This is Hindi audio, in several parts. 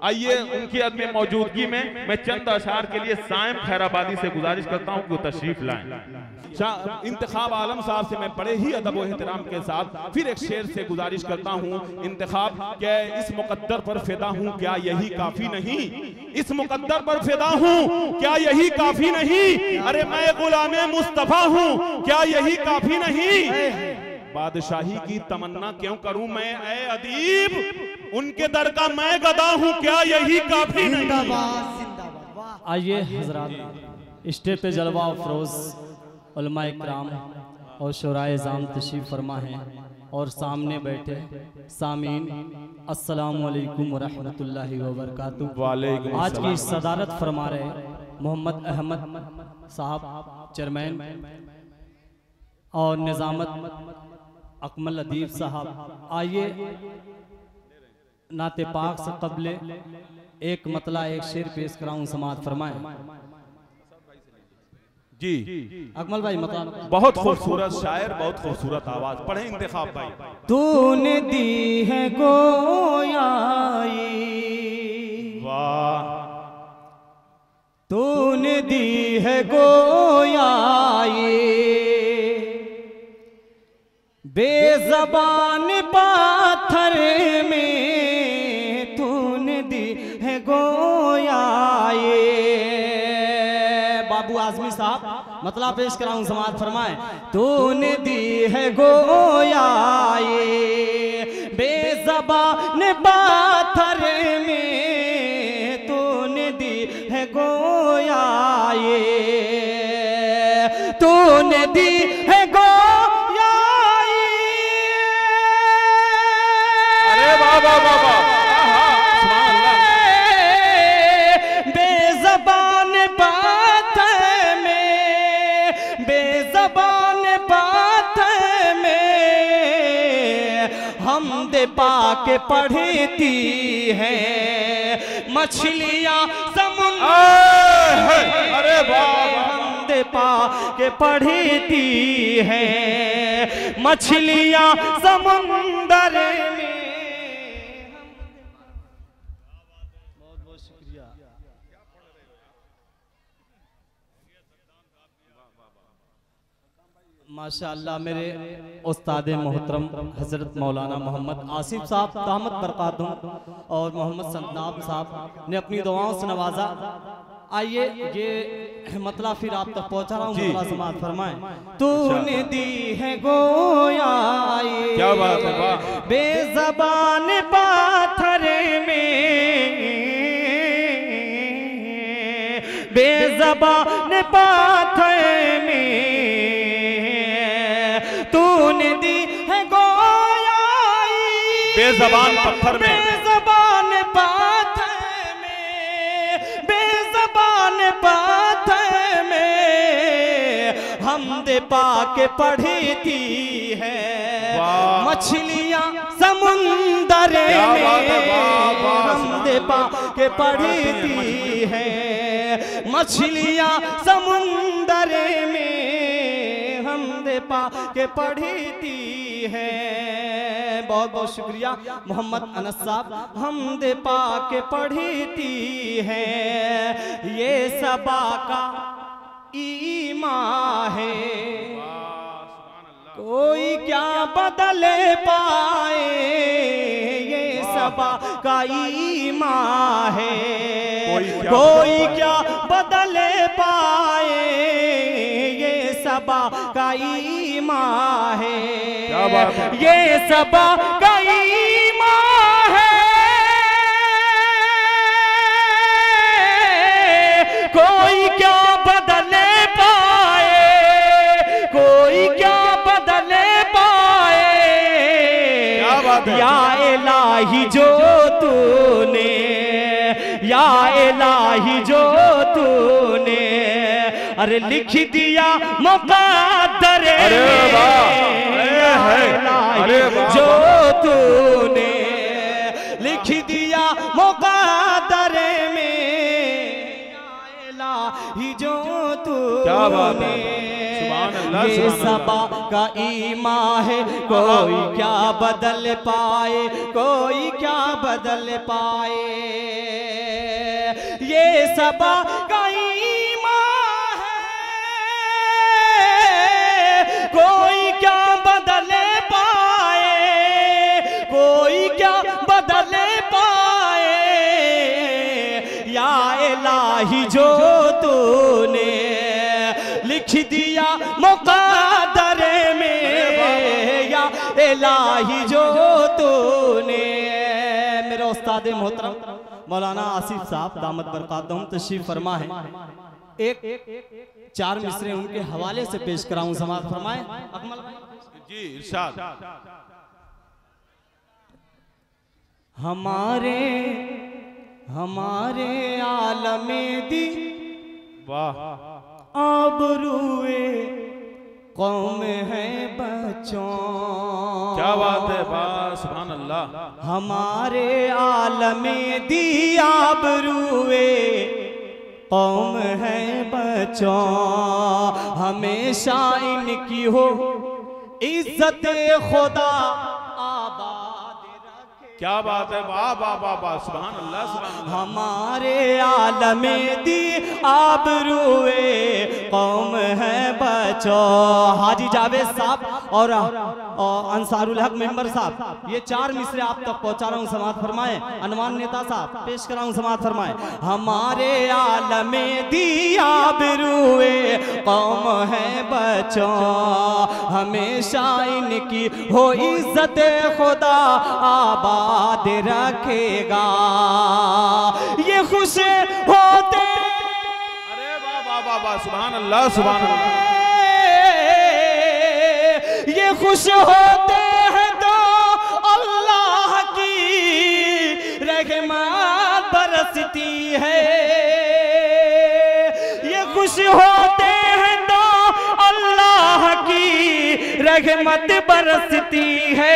आइए उनकी अदम मौजूदगी में मैं चंद अशार के लिए साइम खैराबादी से गुजारिश करता हूं कि वो तशरीफ लाएं। इंतखाब आलम साहब से मैं बड़े ही अदब और एहतराम के साथ फिर एक शेर से गुजारिश करता हूं। इंतखाब क्या इस मुकद्दर पर फिदा हूं, क्या यही काफी नहीं? इस मुकद्दर पर फिदा हूं, क्या यही काफी नहीं? अरे मैं गुलामे मुस्तफा हूं, क्या यही काफी नहीं? बादशाही की तमन्ना क्यों करूं मैं ए अदीब, उनके दर का मैं गदा हूं, क्या यही काफी नहीं? आइए हजरात, स्टेज पे जलवा अफरोज उलमाए इकराम और शोराए जाम तशरीफ फरमा हैं और सामने बैठे सामीन अस्सलाम वालेकुम व रहमतुल्लाहि व बरकातुहू। आज की सदारत फरमा रहे मोहम्मद अहमद साहब चेयरमैन और निजामत अकमल अदीब साहब। आइए नाते पाक से कबले एक मतला एक शेर पेश कराऊं, समात फरमाएं। जी अकमल भाई मतला। बहुत खूबसूरत शायर, बहुत खूबसूरत आवाज, पढ़े इंतखाब भाई। तूने दी है गोयाई, वाह, तूने दी है गोयाई, बेज़बान पाथर में तूने दी है गोयाई। बाबू आजमी साहब मतलब पेश कराऊं, समात फरमाए। तूने दी है गोयाई, बेज़बान पाथर में तूने दी है गोयाई, तूने दी है बेज़बान बात में, बेज़बान बात में हमदे पाके पढ़ती है मछलियाँ समुद्र, अरे हमदे पाके पढ़ती है मछलियाँ समुंदर में। माशाअल्लाह मेरे उस्ताद मोहतरम हजरत मौलाना मोहम्मद आसिफ साहब दामत बरकातुहू और मोहम्मद सन्नाब साहब ने अपनी दुआओं से नवाजा। आइए ये मतला फिर आप तक पहुंचा रहा हूँ, समात फरमाएं। तूने दी है गोयाई, क्या बात है, वाह, बेज़बान पाथर में, बेज़बान पाथर में तूने दी है गोयाई, बेज़बान पत्थर में, बेज़बान पाथर में, बेज़बान पाथर में हमदे पाके पढ़ती है मछलियाँ समुंदर में, हमदे पाके पढ़ती है मछलियाँ समुंदर में, हमदे पाके पढ़ती है। बहुत बहुत शुक्रिया मोहम्मद अनस साहब, हमदे पाके पढ़ती है। ये सबा का ईमान है, कोई क्या बदले पाए, ये सबा का ईमान है, कोई क्या बदले पाए, ये सबा का ईमान है, ये सबा का ईमान है, कोई क्या बदले पाए, कोई क्या बदले पाए, या इलाही जो तूने, या इलाही जो तूने अरे लिख दिया मुक़द्दर में, जो तूने लिख दिया मुक़द्दर में, या इलाही जो तूने, ये सबा का ईमान है, कोई क्या बदल पाए, कोई क्या बदल पाए। ये सबा का ईमान है, कोई क्या बदले पाए, कोई क्या बदले पाए, या इलाही जो तूने लिख दिया मुक़द्दर में, या इलाही जो तूने। मेरे उस्ताद मोहतरम मौलाना आसिफ साहब दामत बरकातहुम तशरीफ फरमा है, एक 4 मिसरे उनके हवाले से पेश कराऊं, समाअत फरमाए अकमल भाई जी इरशाद। हमारे हमारे आलमे दी वाह आबरूए कौम है बच्चों, क्या बात है, वाह सुभान अल्लाह। हमारे आलमे दी आबरूए कौम है बच्चों, हमेशा इनकी हो इज्जत खुदा आबाद रखे। क्या बात है, वाह वाह वाह वाह सुभान अल्लाह सुभान अल्लाह। हमारे आलमे दी आबरूए कौम है बच्चों। हाजी जावेद साहब और अंसारुल हक मेंबर साहब, ये 4 मिसरे आप तक पहुंचा रहा हूं, समाअत फरमाए। अनवान नेता साहब पेश कराऊं, समाअत फरमाए। हमारे आलमे दी आबरूए कौम है बच्चों, हमेशा इनकी हो इज्जत खुदा आबाद रखेगा। ये खुश होते, अरे वाह वाह वाह वाह सुभान अल्लाह सुभान अल्लाह। ये खुश होते हैं तो अल्लाह की रहमत बरसती है, ये खुश होते हैं तो अल्लाह की रहमत बरसती है।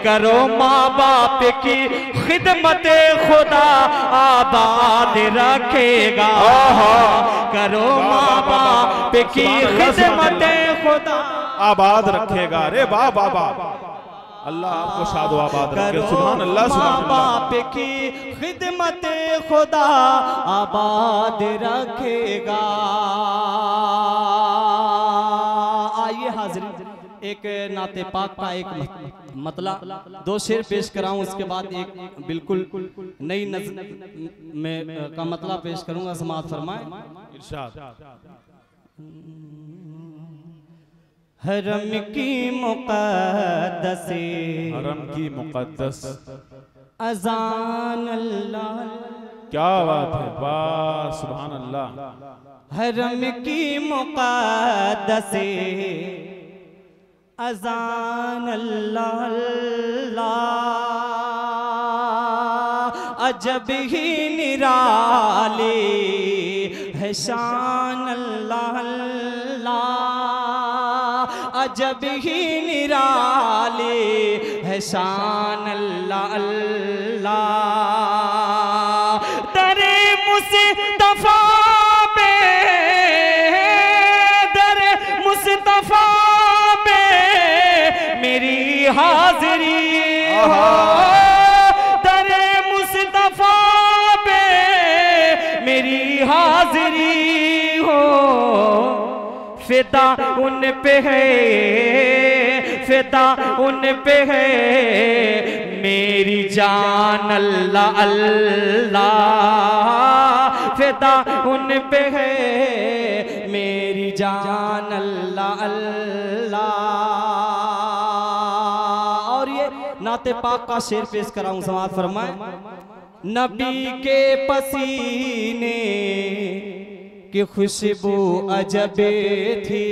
करो माँ बाप की खिदमत खुदा आबाद रखेगा, करो माँ बाप की खिदमत खुदा आबाद रखेगा। अरे वाह वाह वाह, अल्लाह आपको शादो आबाद रखे, सुभान अल्लाह सुभान अल्लाह। माँ बाप की खिदमत खुदा आबाद रखेगा। आइए हाज़िरीन, एक नाते पाक का एक मतला 2 शेर पेश कराऊं, उसके बाद एक बिल्कुल नई नज़्म में का मतला पेश करूंगा, समाअत फरमाए इरशाद। हरम की मुक़द्दस, हरम की मुक़द्दस अज़ान अल्लाह, क्या बात है, वाह सुभान अल्लाह। हरम की मुक़द्दस अज़ान अल्लाह, अजब ही निराली है शान अल्लाह, अजब ही निराली है शान अल्लाह। दरे मुस्तफा पे, दरे मुस्तफा पे मेरी हाजिरी हो, दरे मुस्तफा पे मेरी हाजिरी हो। फिदा उन पे है, फिदा उन पे है मेरी जान अल्लाह अल्लाह, फिदा उन पे है मेरी जान अल्लाह अल्लाह। और ये नाते पाक का शेर पेश कराऊं, समाअत फरमाए। नबी के पसीने की खुशबू अजब थी,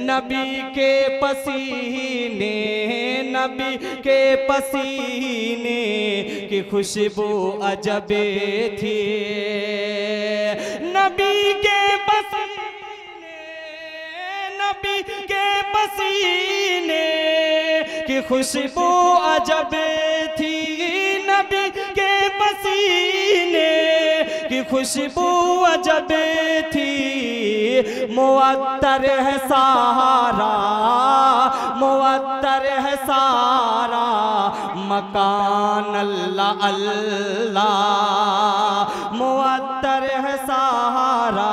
नबी के पसीने, नबी के पसीने की खुशबू अजब थी, नबी के पसीने, नबी के पसीने की खुशबू अजब थी, नबी के पसीने की खुशबू अजब थी। मुअत्तर है सारा, मुअत्तर है सारा मकान अल्लाह अल्लाह, मुअत्तर है सारा,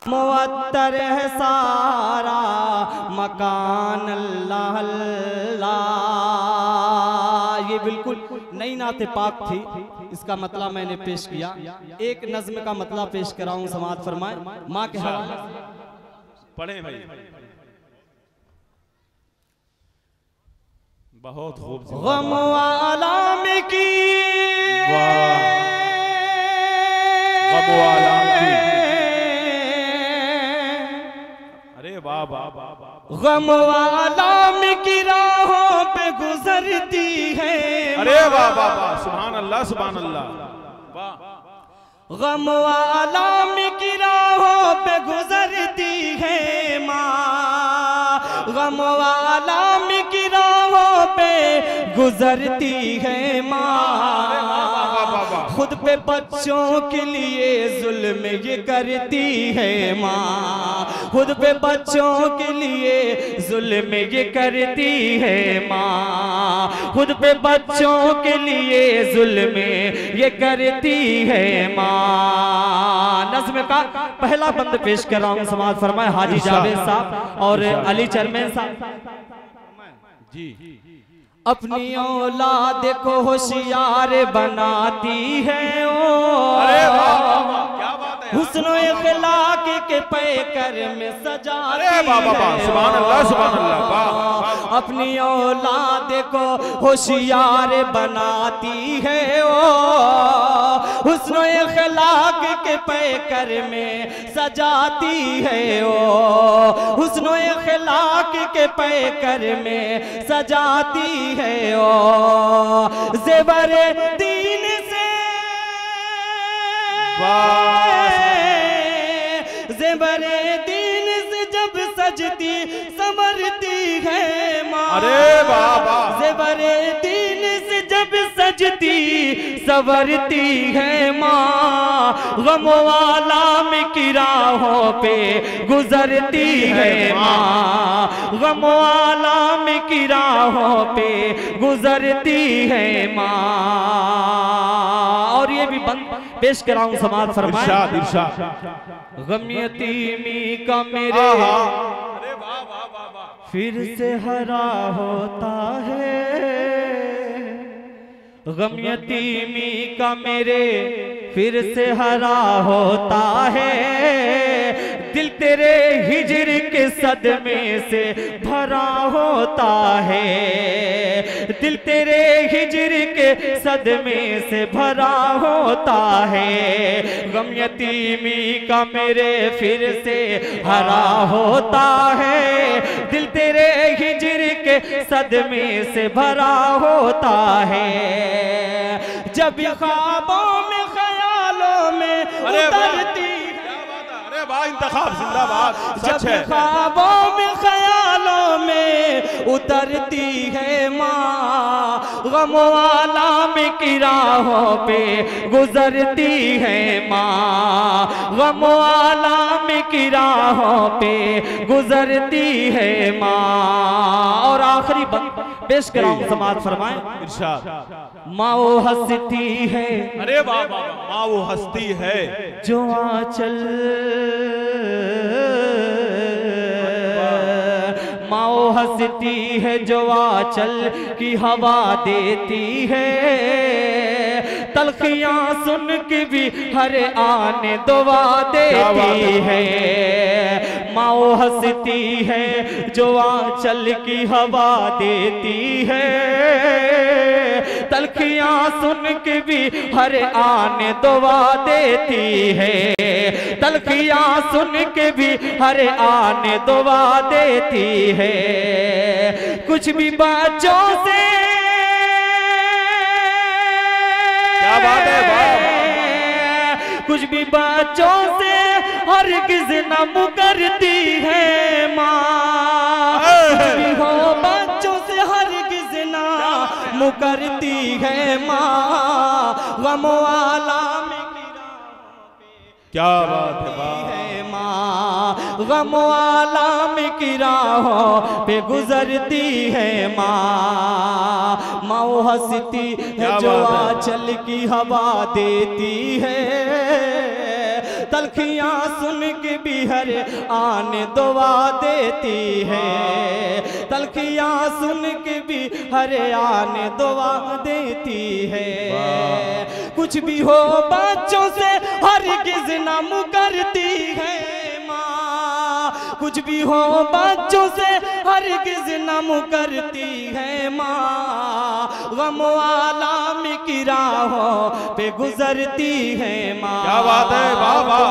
मुअत्तर है सारा, मकान अल्लाह अल्लाह। ये बिल्कुल नई नाते पाक थी, इसका मतलब मैंने पेश किया। एक नज्म का मतलब पेश कराऊं, समाअत फरमाए। माँ के हवाले पढ़े भाई, बहुत खूब। गम आलम की, गम आलम की, अरे वाह वाह वाह, गम आलम की राहों पे गुजरती है। अरे वाह वाह वाह, सुभान अल्लाह सुभान अल्लाह, वाह। गम आलम की राहों पे गुजरती है माँ, गम आलम की राहों पे गुजरती है माँ। खुद पे बच्चों के लिए जुल्म ये करती है माँ, खुद पे बच्चों के लिए जुल्म ये करती है माँ, खुद पे बच्चों के लिए जुल्म ये करती है माँ। नज़्म का पहला बंद पेश कर रहा हूँ, समाअत फरमाए हाजी जावेद साहब और अली चरमैन साहब जी। अपनी औलाद को होशियार बनाती है ओ, अरे वाह वाह वाह, क्या बात है, हुस्न इखलाक के पैकर में सजाती है। सुभान अल्लाह सुभान अल्लाह, वाह। अपनी औलाद को होशियार बनाती है ओ, हुस्न इखलाक के पैकर में सजाती है ओ, हुस्न इखलाक के पैकर में सजाती है ओ। ज़ेवर दीन से, ज़ेवर दीन से जब सजती संवरती है माँ। अरे वाह वाह, ज़ेवर दीन से जब सजती संवरती है माँ, गम आलम की राहों पे गुजरती है माँ, गम आलम की राहों पे गुजरती है माँ। और ये भी बंद पेश कराऊं, समाअत फरमाए। इरशाद इरशाद। गम यतीमी का मेरे, अरे वाह वाह वाह वाह, फिर से हरा होता है, गम यतीमी का मेरे फिर से हरा होता है, दिल तेरे हिजर के सदमे से भरा होता है, दिल तेरे हिजर के सदमे से भरा होता है, गम यतीमी का मेरे फिर से हरा होता है, दिल तेरे हिजर के सदमे से भरा होता है। जब ख्वाबों में ख्यालों में उतरती, अरे वाह, इंतखाब जिंदाबाद, सच है। जब ख्वाबों में ख्यालों में उतरती है माँ, गम आलम की राहों पे गुजरती है माँ, गम आलम की राहों पे गुजरती है माँ। और आखिरी बंद पेश कराऊं, समाअत फरमाएं। इरशाद। माँ वो हंसती है, अरे वाह वाह, माँ वो हंसती है जो आंचल, माँ वो हंसती है जो आंचल की हवा देती है, तलखियां सुन के भी हर आने दुआ देती है। माँ वो हंसती है जो आंचल की हवा देती है, तलखियां सुन के भी हर आने दुआ देती है, तलखियां सुन के भी हर आने दुआ देती है। कुछ भी बच्चों से, क्या बात है, कुछ भी बच्चों से हरगिज़ न मुकरती है माँ, कुछ भी हो बच्चों से हरगिज़ न मुकरती है माँ, गम आलम की राहों पे क्या बात है माँ, गम आलम की राहों पे गुजरती है माँ। माँ वो हंसती है जो आंचल की हवा देती है, तलखियाँ सुन के भी हर आने दुआ देती है, तलखियाँ सुन के भी हर आने दुआ देती है। कुछ भी हो बच्चों से हरगिज़ न मुकरती है माँ, कुछ भी हो बच्चों से हरगिज़ न मुकरती है माँ। गम आलम की राहों पे गुजरती है माँ। क्या बात है, वाह वाह।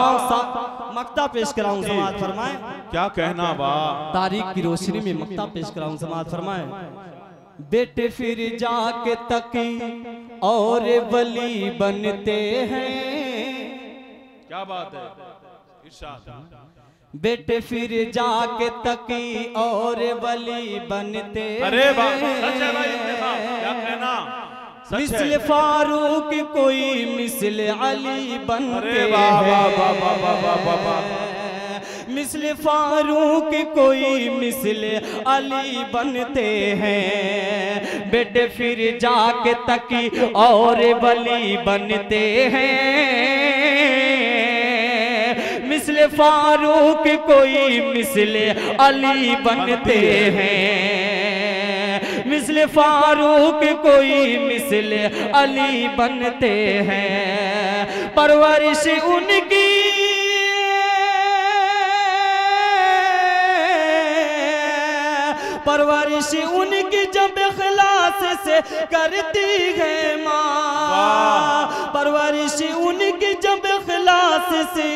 मक्ता पेश कराऊं, समाअत फरमाए। क्या कहना वाह। तारीख की रोशनी में मक्ता पेश कराऊं, समाअत फरमाए। बेटे फिर जाके तकी और वली बनते हैं। क्या बात है, इरशाद। बेटे फिर जाके तकी और वली बनते। अरे वाह, सच है भाई, क्या कहना। मिस्ल फारूक कोई मिस्ल अली बनते हैं, मिस्ल फारूक कोई मिस्ल अली बनते हैं। बेटे फिर जाके तकी और वली बनते हैं, मिस्ल फारूक कोई मिस्ल अली बनते हैं, मिस्ल फारूक कोई मिस्ल अली बनते हैं। परवरिश उनकी परवरिश उनकी जब इखलास से करती है माँ, परवरिश उनकी जब इखलास से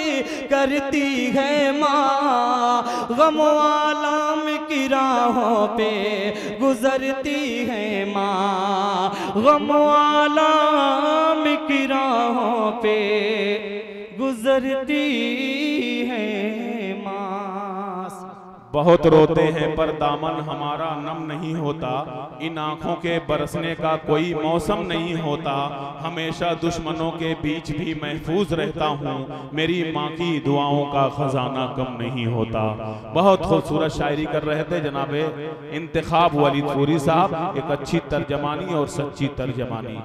करती है माँ। गम आलम की राहों पे गुजरती है माँ, गम आलम की राहों पे गुजरती है माँ। बहुत रोते हैं पर दामन हमारा नम नहीं होता, इन आंखों के बरसने का कोई मौसम नहीं होता। हमेशा दुश्मनों के बीच भी महफूज रहता हूँ, मेरी माँ की दुआओं का खजाना कम नहीं होता। बहुत खूबसूरत शायरी कर रहे थे जनाबे इंतखाब वलीद फूरी साहब, एक अच्छी तर्जमानी और सच्ची तर्जमानी।